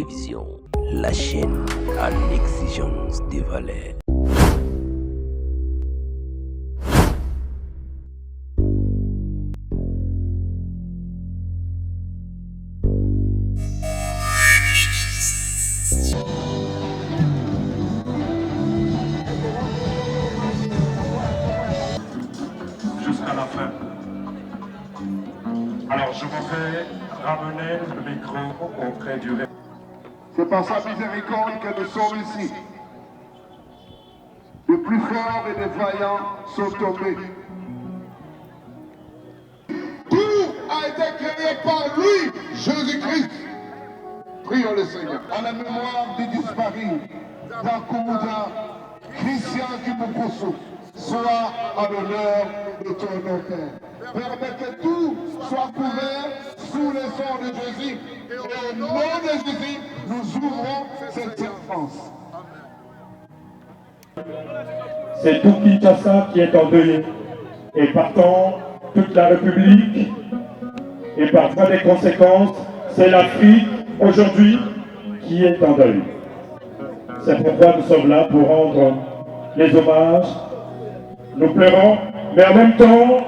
Télévision, la chaîne à l'exigence des valeurs. Jusqu'à la fin. Alors je vous fais ramener le micro auprès du... C'est par sa miséricorde que nous sommes ici. Les plus forts et les vaillants sont tombés. Tout a été créé par lui, Jésus-Christ. Prions le Seigneur. À la mémoire des disparus, d'Akoumouda, Christian Kimukusu, soit à l'honneur de ton nom, Père. Permets que tout soit couvert sous le sang de Jésus. Et au nom de Jésus, nous ouvrons cette séance. C'est tout Kinshasa qui est endeuillé. Et partant, toute la République, et par voie des conséquences, c'est l'Afrique aujourd'hui qui est en deuil. C'est pourquoi nous sommes là pour rendre les hommages. Nous pleurons, mais en même temps,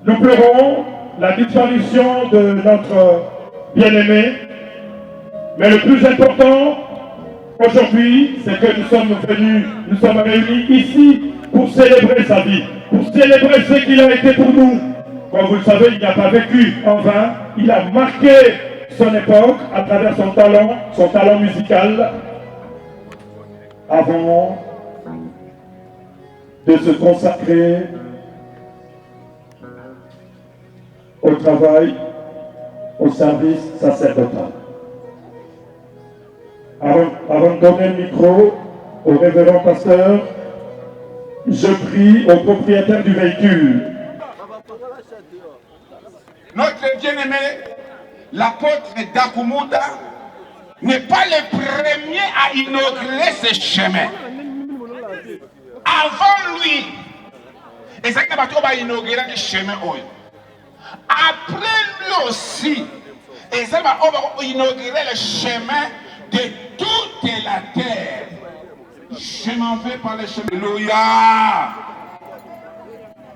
nous pleurons la disparition de notre bien-aimé. Mais le plus important aujourd'hui, c'est que nous sommes réunis ici pour célébrer sa vie, pour célébrer ce qu'il a été pour nous. Comme vous le savez, il n'a pas vécu en vain, il a marqué son époque à travers son talent musical, avant de se consacrer au travail, au service sacerdotal. Avant de donner le micro au révérend pasteur, je prie au propriétaire du véhicule. Notre bien-aimé, l'apôtre d'Akoumouda, n'est pas le premier à inaugurer ce chemin. Avant lui, et ça va inaugurer le chemin. Après lui aussi, et ça va inaugurer le chemin de toute la terre. Je m'en vais par le chemin. Alléluia.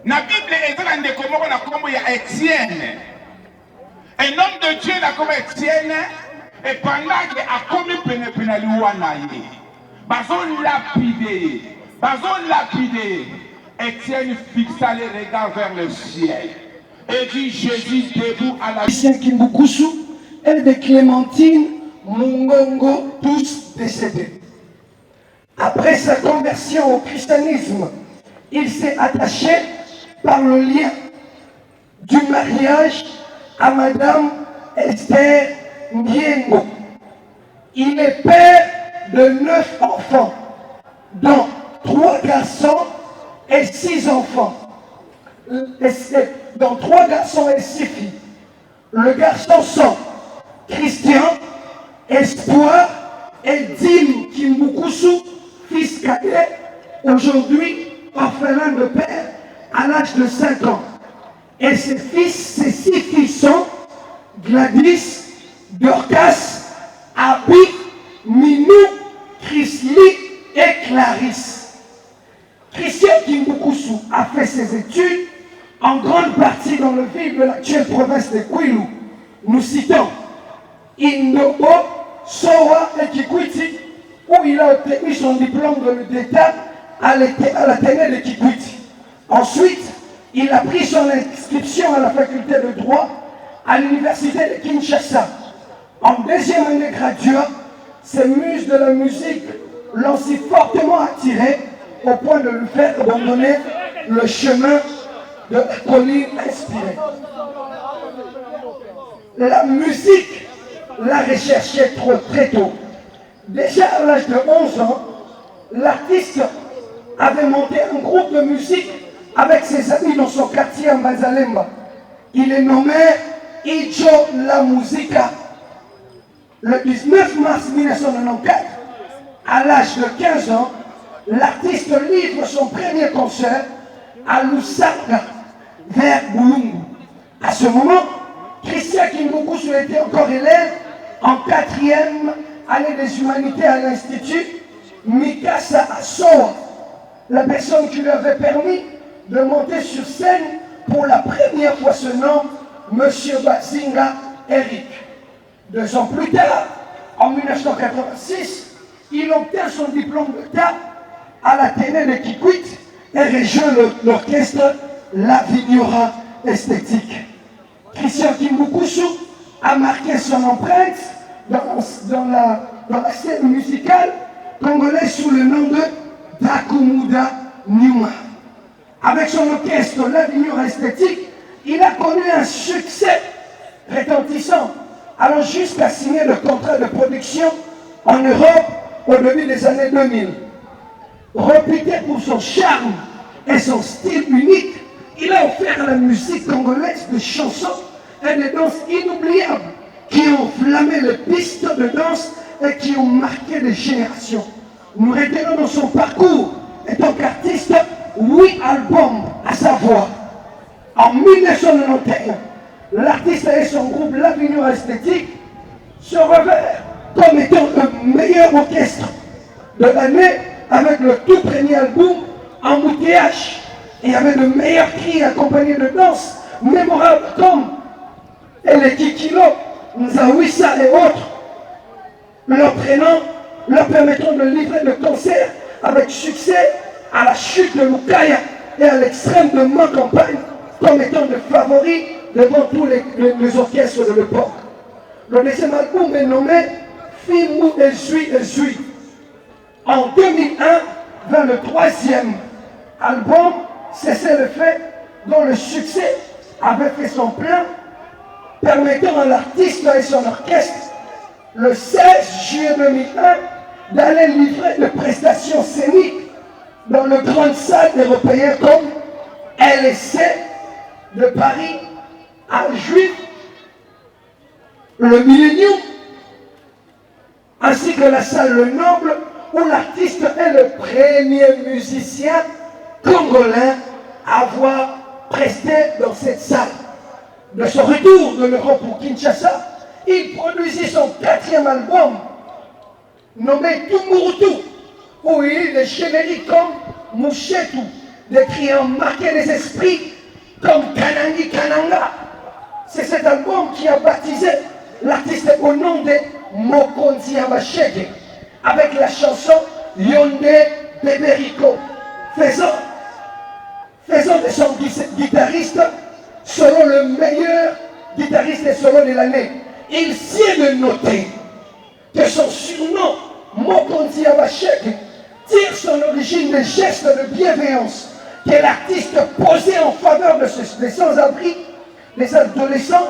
La Bible est dans le comment on a comme Étienne. Un homme de Dieu là comme Étienne. Et pendant qu'il a commis pénépenaliouanaï, bazon lapidé, Étienne fixa les regards vers le ciel et dit Jésus debout à la... Christian Kimukusu et de Clémentine Mungongo, tous décédés. Après sa conversion au christianisme, il s'est attaché par le lien du mariage à Madame Esther Ndiengo. Il est père de 9 enfants, dont 3 garçons et 6 enfants. Dont 3 garçons et 6 filles. Le garçon sont Christian, Espoir et Dim Kimukusu, fils cadet, aujourd'hui orphelin de père à l'âge de 5 ans. Et ses 6 filles sont Gladys, Dorcas, Abi, Minou, Chrisly et Clarisse. Christian Kimukusu a fait ses études en grande partie dans le ville de l'actuelle province de Kwilu. Nous citons Indobo, Sowa et Kikwiti, où il a obtenu son diplôme d'État à l'Athénée de Kikwiti. Ensuite, il a pris son inscription à la faculté de droit à l'université de Kinshasa. En 2e année graduat, ses muses de la musique l'ont si fortement attiré au point de lui faire abandonner le chemin de colline inspirée. La musique l'a recherché très tôt. Déjà à l'âge de 11 ans, l'artiste avait monté un groupe de musique avec ses amis dans son quartier à Mazalemba. Il est nommé Icho La Musica. Le 19 mars 1994, à l'âge de 15 ans, l'artiste livre son premier concert à Lusaka, vers Boulungu. À ce moment, Christian Kimbukusu était encore élève en 4e année des humanités à l'Institut Mikasa Asoa, la personne qui lui avait permis de monter sur scène pour la première fois ce nom, M. Bazinga Eric. 2 ans plus tard, en 1986, il obtient son diplôme d'État à l'Athénée de Kikwit et rejoint l'orchestre La Vignora Esthétique. Christian Kimbukusu a marqué son empreinte dans la scène musicale congolaise sous le nom de Dakumuda Nyuma. Avec son orchestre La Vignora Esthétique, il a connu un succès retentissant, allant jusqu'à signer le contrat de production en Europe au début des années 2000. Réputé pour son charme et son style unique, il a offert à la musique congolaise des chansons et des danses inoubliables qui ont enflammé les pistes de danse et qui ont marqué des générations. Nous retenons dans son parcours, étant qu'artiste, 8 albums à sa voix. En 1991, l'artiste et son groupe La Vignora Esthétique se révèrent comme étant le meilleur orchestre de l'année avec le tout premier album Embouteillage. Et avec le meilleur cri accompagné de danse mémorables comme El Kikilo, Nzawisa et autres, leur permettant de livrer le concert avec succès à la chute de Lukaya et à l'extrême de ma campagne comme étant des favoris devant tous les orchestres de l'époque. Le deuxième album est nommé Fimu Ezui. En 2001, vers le 3e album, Cessez le fait, dont le succès avait fait son plein, permettant à l'artiste et son orchestre, le 16 juillet 2001, d'aller livrer des prestations scéniques dans le grand salle européen comme LSC de Paris, à Juif, le Millennium, ainsi que la salle Le Noble, où l'artiste est le premier musicien congolais à avoir presté dans cette salle. De son retour de l'Europe pour Kinshasa, il produisit son 4e album, nommé Tumurutu, où il est des génériques comme Mouchetu, des clients marqués des esprits comme Kanangi Kananga. C'est cet album qui a baptisé l'artiste au nom de Mokonzi Abashege, avec la chanson Yonde Beberiko, faisant de son guitariste selon le meilleur guitariste et solo de l'année. Il s'y de noter que son surnom Mokonzi Abashege tire son origine des gestes de bienveillance que l'artiste posait en faveur des sans-abri, les adolescents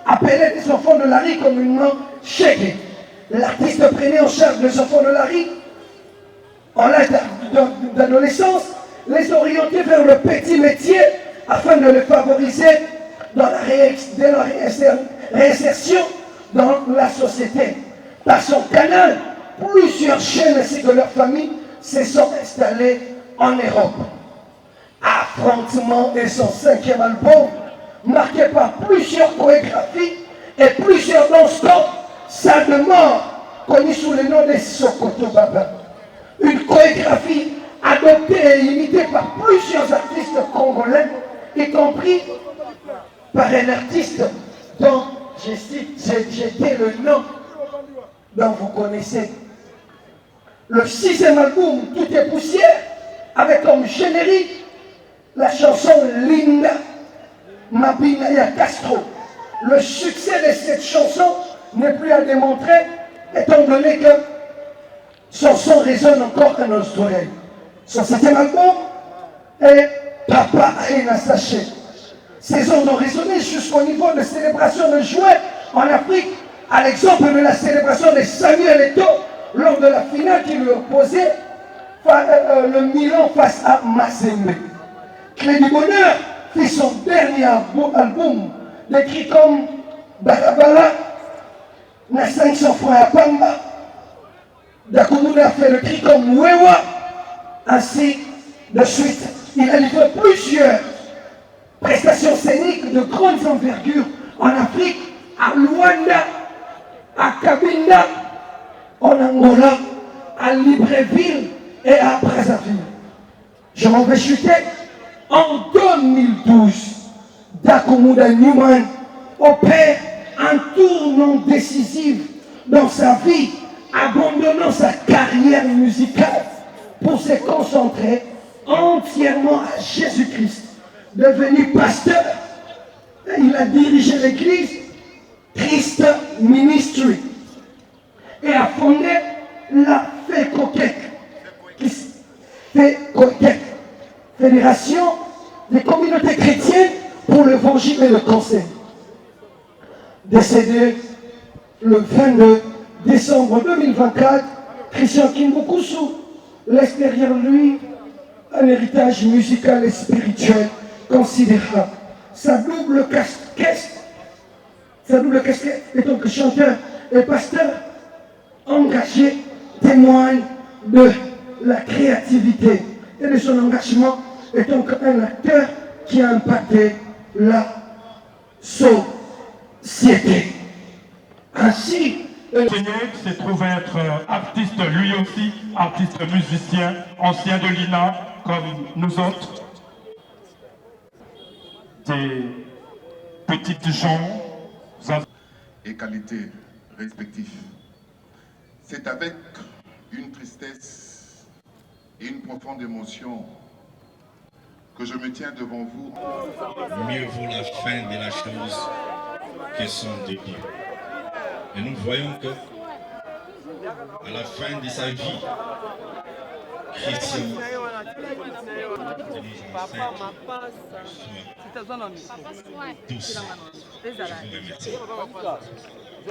appelés des enfants de la rue communément Shege. L'artiste prenait en charge les enfants de la rue en l'âge d'adolescence, les orienter vers le petit métier afin de les favoriser dans la réinsertion dans la société. Par son canal, plusieurs chaînes ainsi que leurs familles se sont installées en Europe. Affrontement est son 5e album, marqué par plusieurs chorégraphies et plusieurs danses comme Salle de mort, connue sous le nom de Sokoto Baba. Une chorégraphie adoptée et imitée par plusieurs artistes congolais, y compris par un artiste dont j'étais le nom dont vous connaissez. Le 6e album, Tout est poussière, avec comme générique la chanson Linda Mabinaya Castro. Le succès de cette chanson n'est plus à démontrer, étant donné que son son résonne encore à nos oreilles. Son 7e album est Papa Aina Saché. Ces ondes ont résonné jusqu'au niveau de célébration de jouets en Afrique, à l'exemple de la célébration de Samuel Eto'o lors de la finale qui lui opposait le Milan face à Mazembe. Clé du Bonheur fit son dernier album, décrit comme Barabara, na 500 fois à Pamba. Dakumuna a fait le cri comme Wewa, ainsi de suite. Il a livré plusieurs prestations scéniques de grande envergure en Afrique, à Luanda, à Cabinda, en Angola, à Libreville et à Brazzaville. Je m'en vais chuter en 2012. Dakomuda Newman opère un tournant décisif dans sa vie, abandonnant sa carrière musicale pour se concentrer entièrement à Jésus-Christ. Devenu pasteur, il a dirigé l'église Christ Ministry et a fondé la FECOTEC, Fédération des communautés chrétiennes pour l'évangile et le conseil. Décédé le 22 décembre 2024, Christian Kimbukusu laisse derrière lui un héritage musical et spirituel considérable. Sa double casquette étant que chanteur et pasteur engagé témoigne de la créativité et de son engagement étant qu'un acteur qui a impacté la société. Ainsi, se trouve être artiste lui aussi, artiste musicien, ancien de l'INA, comme nous autres. Des petites gens et qualités respectives. C'est avec une tristesse et une profonde émotion que je me tiens devant vous. Mieux vaut la fin de la chose que son début. Et nous voyons que, à la fin de sa vie, Christian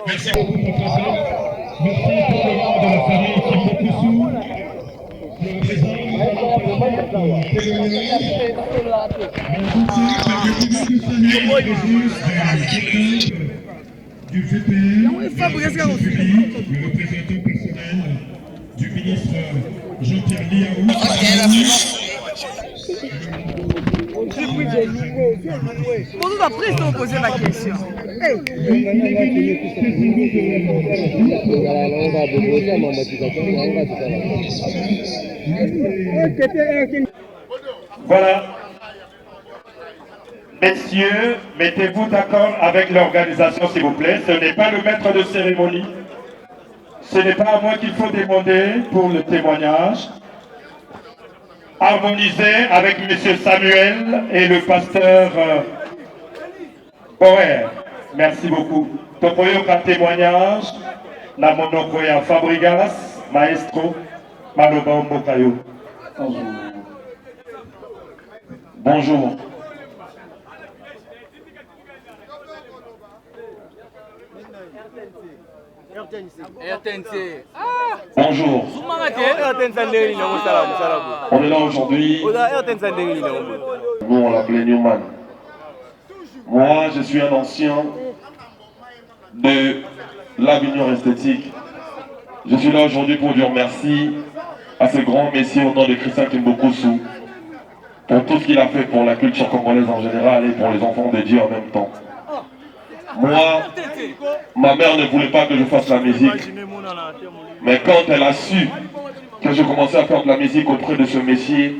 Merci beaucoup, mon frère. Merci pour le nom de la famille Kimbukusu. Du VPN, le représentant personnel du ministre Jean-Pierre Liaou. Pour nous, après, ils ont posé la question. Voilà. Messieurs, mettez-vous d'accord avec l'organisation, s'il vous plaît. Ce n'est pas le maître de cérémonie. Ce n'est pas à moi qu'il faut demander pour le témoignage. Harmonisez avec M. Samuel et le pasteur Boer. Merci beaucoup. Topoyo un témoignage. Na monokoya Fabrigas, maestro, Maloba Mbokayo. Bonjour. Bonjour. On est là aujourd'hui. Nous, on l'appelait Newman. Moi, je suis un ancien de l'Avignon esthétique. Je suis là aujourd'hui pour dire merci à ce grand messie au nom de Christian Kimbukusu pour tout ce qu'il a fait pour la culture congolaise en général et pour les enfants de Dieu en même temps. Moi, ma mère ne voulait pas que je fasse la musique. Mais quand elle a su que je commençais à faire de la musique auprès de ce messie,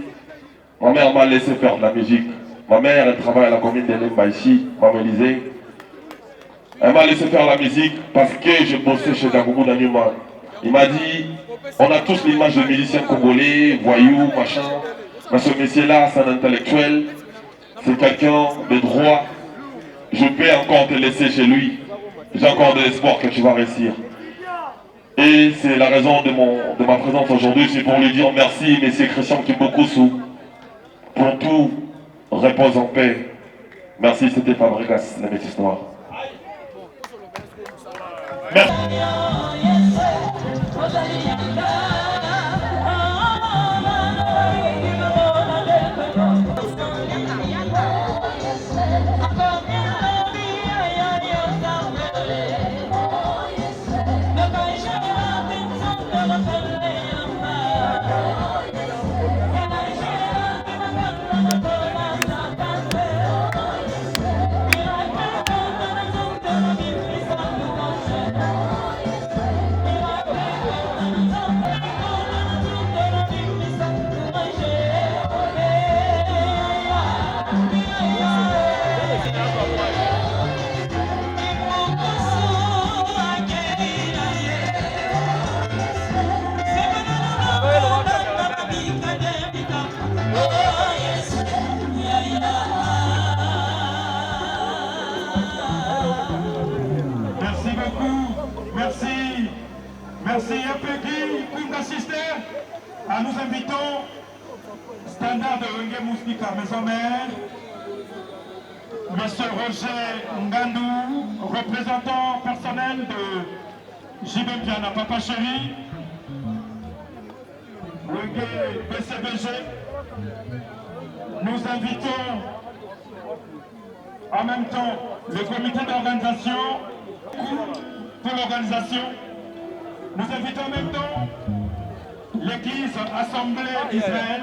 ma mère m'a laissé faire de la musique. Ma mère, elle travaille à la commune de Lemba ici, Mme Élisée. Elle m'a laissé faire la musique parce que je bossais chez Dakomuda Newman. Il m'a dit, on a tous l'image de musiciens congolais, voyous, machin. Mais ce messie-là, c'est un intellectuel. C'est quelqu'un de droit. Je peux encore te laisser chez lui. J'ai encore de l'espoir que tu vas réussir. Et c'est la raison de ma présence aujourd'hui, c'est pour lui dire merci, Monsieur Christian Kimbukusu, pour tout, repose en paix. Merci, c'était Fabrigas, la métisse noire. Merci. Merci Epeki pour d'assister. Nous invitons Standard de Renge Moustika, maison mère. Monsieur Roger Ngandou, représentant personnel de JB Piana, Papa Chéri. Renge PCBG. Nous invitons en même temps le comité d'organisation pour l'organisation. Nous invitons en même temps l'église Assemblée Israël,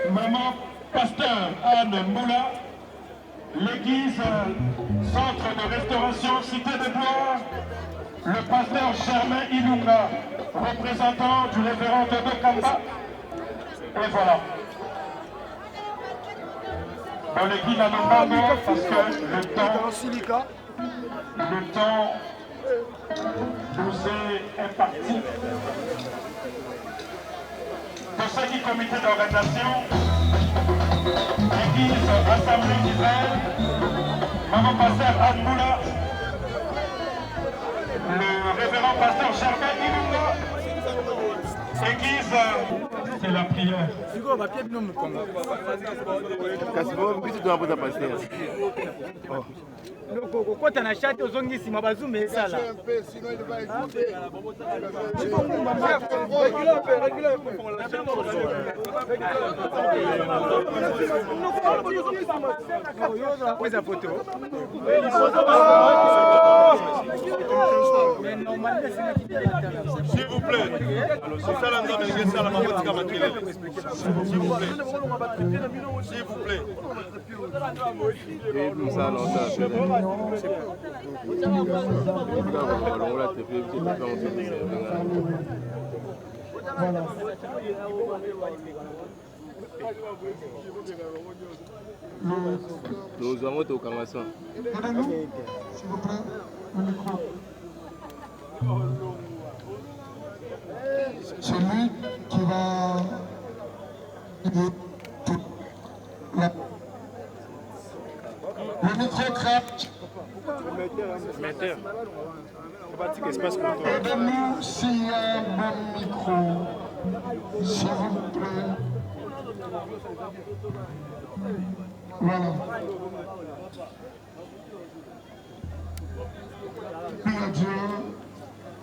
Maman Pasteur Anne Moula, l'église Centre de Restauration Cité de Gloire, le pasteur Germain Ilunga, représentant du révérend Dodo Kamba, et voilà. Dans l'église à nos parce que le temps nous est imparti. Pour ce qui est comité d'organisation, l'église Assemblée d'Israël, Maman Pasteur Anne Moula, le révérend pasteur Germain Ilunga, église, c'est la prière. kokota na shati ozongisima bazume esala S'il vous plaît. S'il vous plaît. Nous avons au Kamasan. S'il vous plaît, le micro. C'est lui qui va le micro craque. Aidez-nous s'il y a un bon micro, s'il vous plaît. Voilà. Prie à Dieu,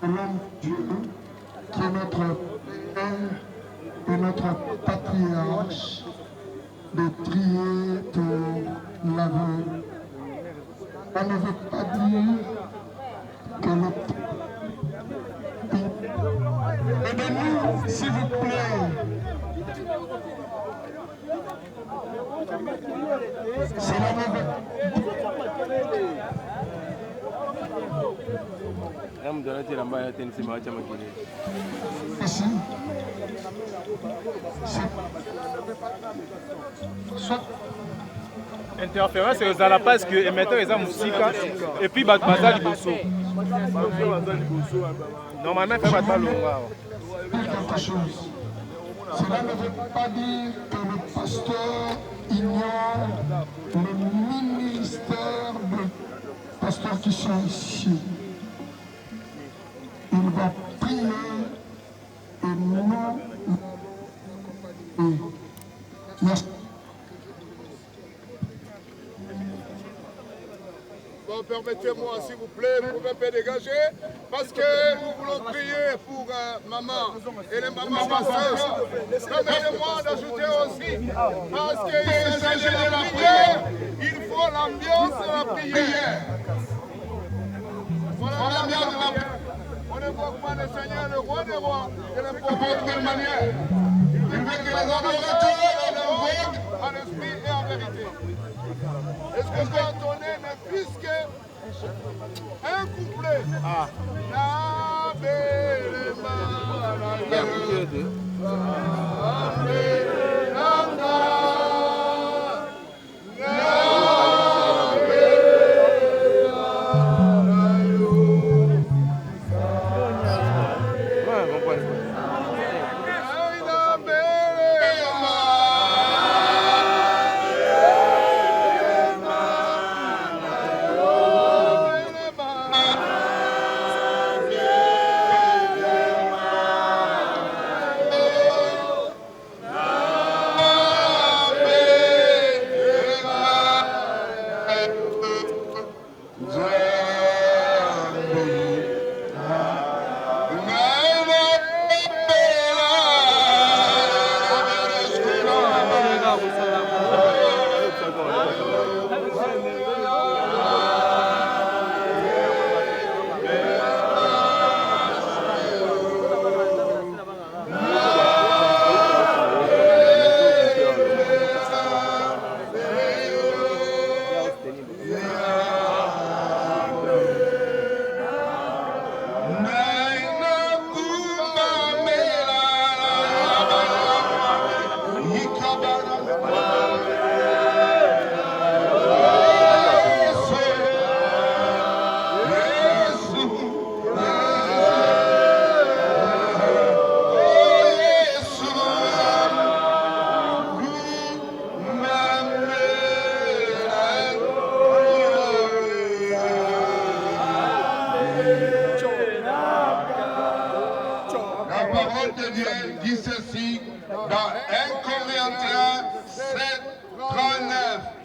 l'homme Dieu, qui est notre Père et notre patriarche, de prier pour l'aveugle. On ne veut pas dire que le... Aidez-nous, s'il vous plaît. C'est la mauvaise. Ici. interférence ezala parce que émetteur eza musika et puis bato baza liboso normalement fait bato balonga. Quelque chose. Cela ne veut pas dire que le pasteur ignore le ministère de pasteurs qui sont ici. Il va prier et nous. Merci. Bon, permettez-moi, s'il vous plaît, vous pouvez un peu dégager, parce que nous voulons prier pour maman et les mamans masseuses. Permettez-moi d'ajouter aussi, parce qu'il s'agit de la prière, il faut l'ambiance de la prière. Voilà l'ambiance de la prière. On ne voit pas le Seigneur, le roi des rois, de n'importe quelle manière. Il veut que les adorateurs l'invoquent en esprit et en vérité. Est-ce que je peux entonner, mais puisque un couplet, la belle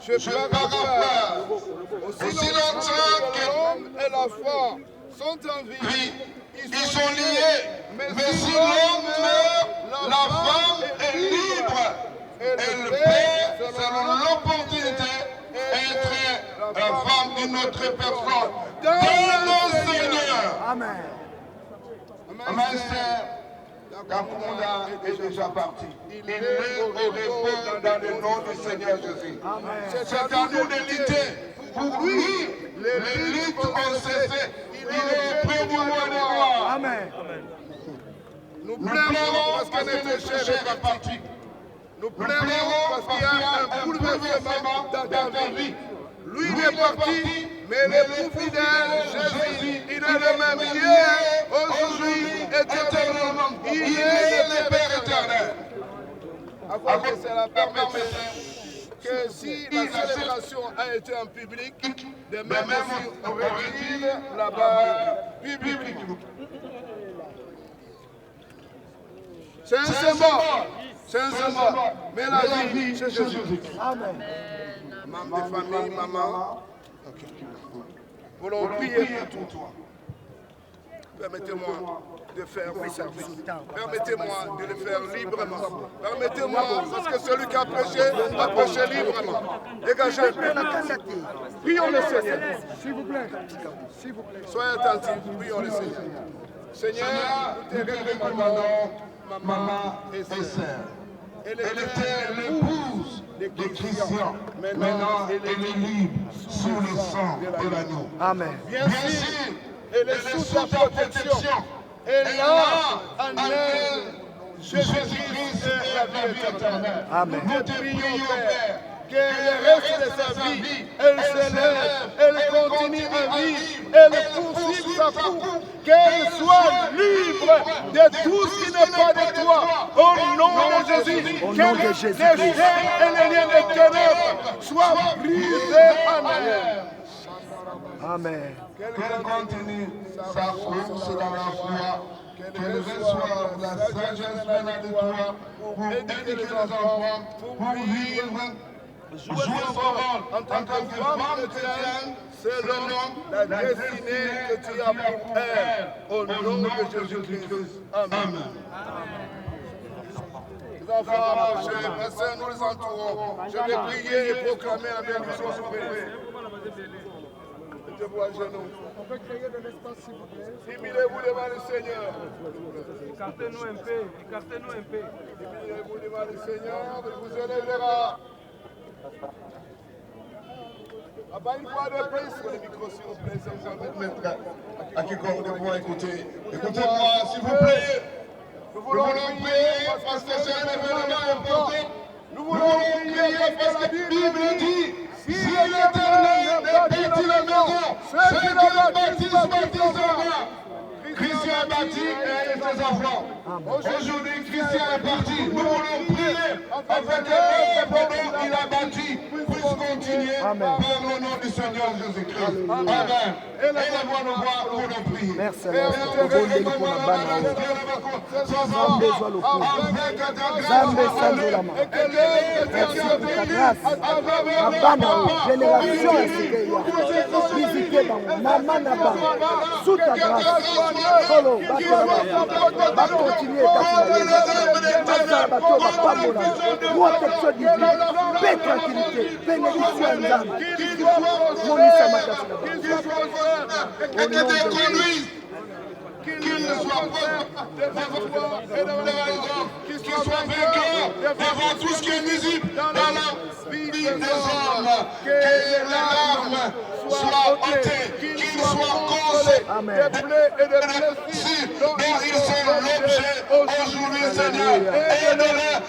je paraphrase. Aussi longtemps que l'homme et la femme sont en vie, ils sont liés. Mais si l'homme meurt, la femme est libre. Elle peut, selon l'opportunité, être la femme d'une autre personne. Dans le Seigneur. Amen. Amen, Seigneur. Kakunda est déjà parti. Il est au repos dans le nom du Seigneur Jésus. C'est à nous de lutter. Pour lui, les luttes ont cessé. Il est près du roi. Amen. Nous pleurons parce que notre cher est parti. Nous pleurons parce qu'il y a un bouleversement dans ta vie. Lui il est parti, mais le plus fidèle, Jésus, il est le même hier, aujourd'hui, éternellement. Il est le Père éternel. Avant que cela permette que si la célébration a été en public, de même aussi on retire là-bas publiquement. C'est un symbole. C'est un symbole. Mais la vie, c'est Jésus. Amen. Maman de famille, maman. Voulons prier pour toi. Permettez-moi de faire mes services. Permettez-moi de le faire librement. Permettez-moi, parce que celui qui a prêché librement. Dégagez. Prions le Seigneur. S'il vous plaît. S'il vous plaît. Soyez attentifs. Prions le Seigneur. Seigneur, nous te recommandons maman et sœur. Elle était l'épouse de Christian. Maintenant, elle est libre sous le sang de l'agneau. Amen. Bien sûr, elle est sous sa protection. Elle a en elle Jésus-Christ et la vie éternelle. Amen. Nous te prions, Père, que le reste de sa vie, elle s'élève, elle continue à vivre, elle poursuive sa course, qu'elle soit libre de tout ce qui n'est pas de toi. Au nom de Jésus, que les chaînes et les liens de ténèbres soient brisés en elle. Amen. Qu'elle continue sa force dans la foi, qu'elle reçoive la sagesse venant de toi pour éduquer les enfants, pour vivre, jouer son rôle en tant que femme chrétienne, selon la destinée que tu as pour elle, au nom de Jésus-Christ. Amen. Les enfants, marchez, passez, nous les entourons. Je vais prier et proclamer la bénédiction suprême. Je vois à genoux. On peut créer de l'espace, s'il vous plaît. Humilez-vous devant le Seigneur. Écartez-nous un peu, écartez-nous un peu. Humilez-vous devant le Seigneur, il vous élèvera. Une fois de plus, sur le micro, s'il vous plaît, c'est vous mettre à quiconque de pouvoir écouter. Écoutez-moi, s'il vous plaît. Nous voulons prier parce que c'est un événement important. Nous voulons prier parce que la Bible dit si l'Éternel bâtit la maison, ceux qui la bâtissent Christian est bâti et ses enfants. Aujourd'hui, Christian est parti. Nous voulons prier afin que l'œuvre pendant qu'il a bâti puisse continuer par le nom du Seigneur Jésus-Christ. Amen. Élevons nos voix pour nous prier. Merci. Zambe sanzolama. Merci pour ta grâce. Abana génération ya visité bango mama na bango sous ta grâce. Solo va continuer ta bateau va pas mourir. Protection divine, paix, tranquillité, bénédiction en âme. Monisa Makasina. Au nom de Jésus. Qu'il ne soit pas devant et devant les hommes, qu'il soit vainqueur devant tout ce qui est visible dans la vie des hommes, que les larmes soient ôtées, qu'ils soient causés des plaies et des blessures dont ils sont l'objet aujourd'hui, Seigneur.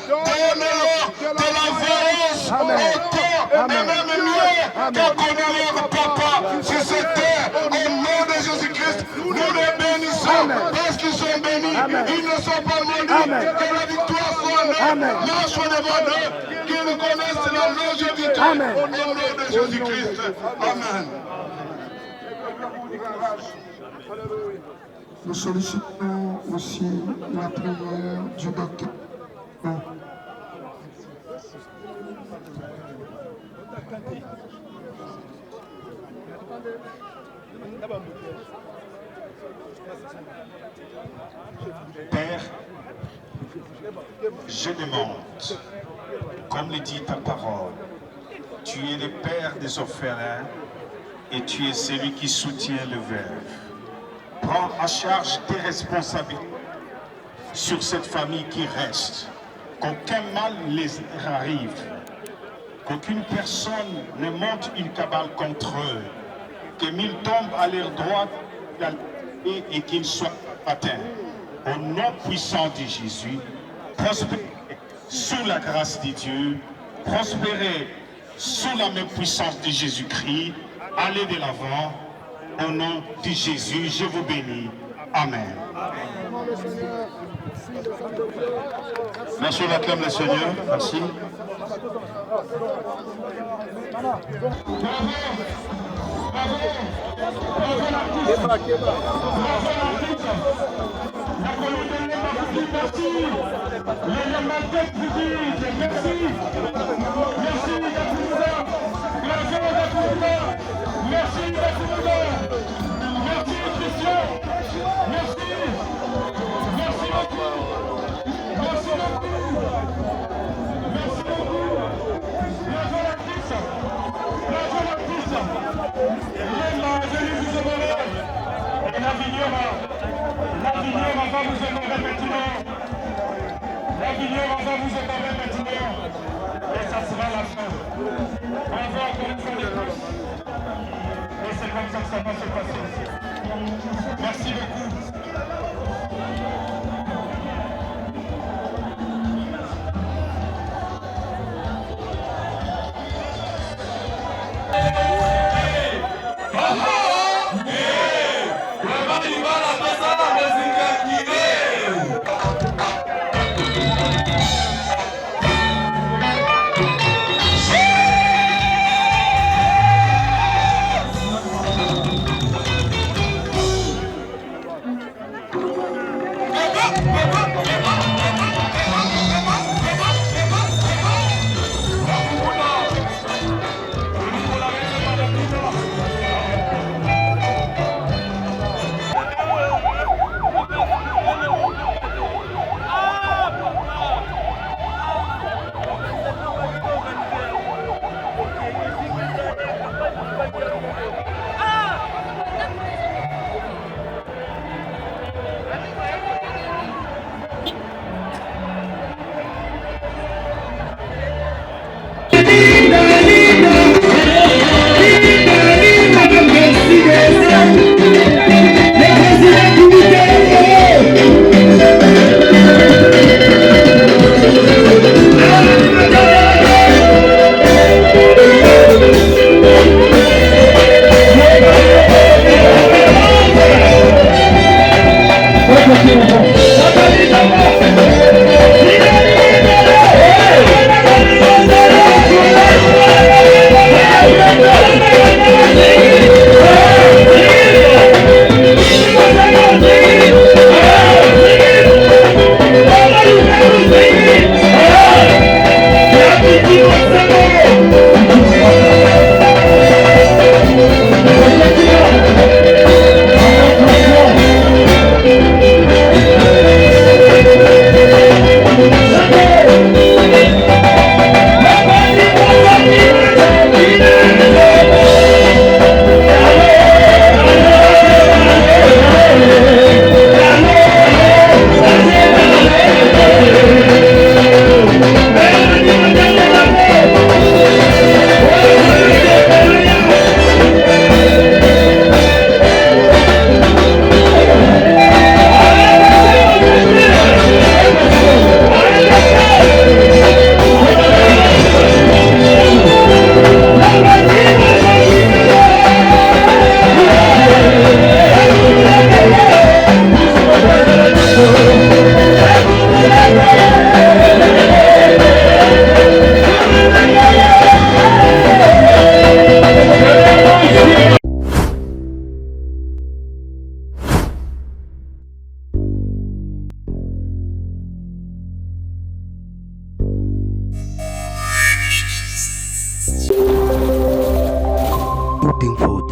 Donne-leur de la force autant et même mieux que connaît leur papa sur cette terre. Au nom de Jésus-Christ, nous les bénissons. Parce qu'ils sont bénis, ils ne sont pas maudits, que la victoire soit marche devant eux, qu'ils connaissent la longévité au nom de Jésus-Christ. Amen. Nous sollicitons aussi la prière du docteur. Père, je demande, comme le dit ta parole, tu es le Père des orphelins et tu es celui qui soutient le veuve. Prends en charge tes responsabilités sur cette famille qui reste, qu'aucun mal les arrive, qu'aucune personne ne monte une cabale contre eux, que mille tombent à leur droite et qu'ils soient atteints. Au nom puissant de Jésus, prospérez sous la grâce de Dieu, prospérez sous la même puissance de Jésus-Christ, allez de l'avant. Au nom de Jésus, je vous bénis. Amen. Merci, on acclame le Seigneur. Merci. Et ça sera la fin. On va encore une fois les tous. Et c'est comme ça que ça va se passer. Merci beaucoup.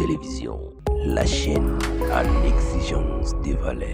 Télévision, la chaîne en exigence des valeurs.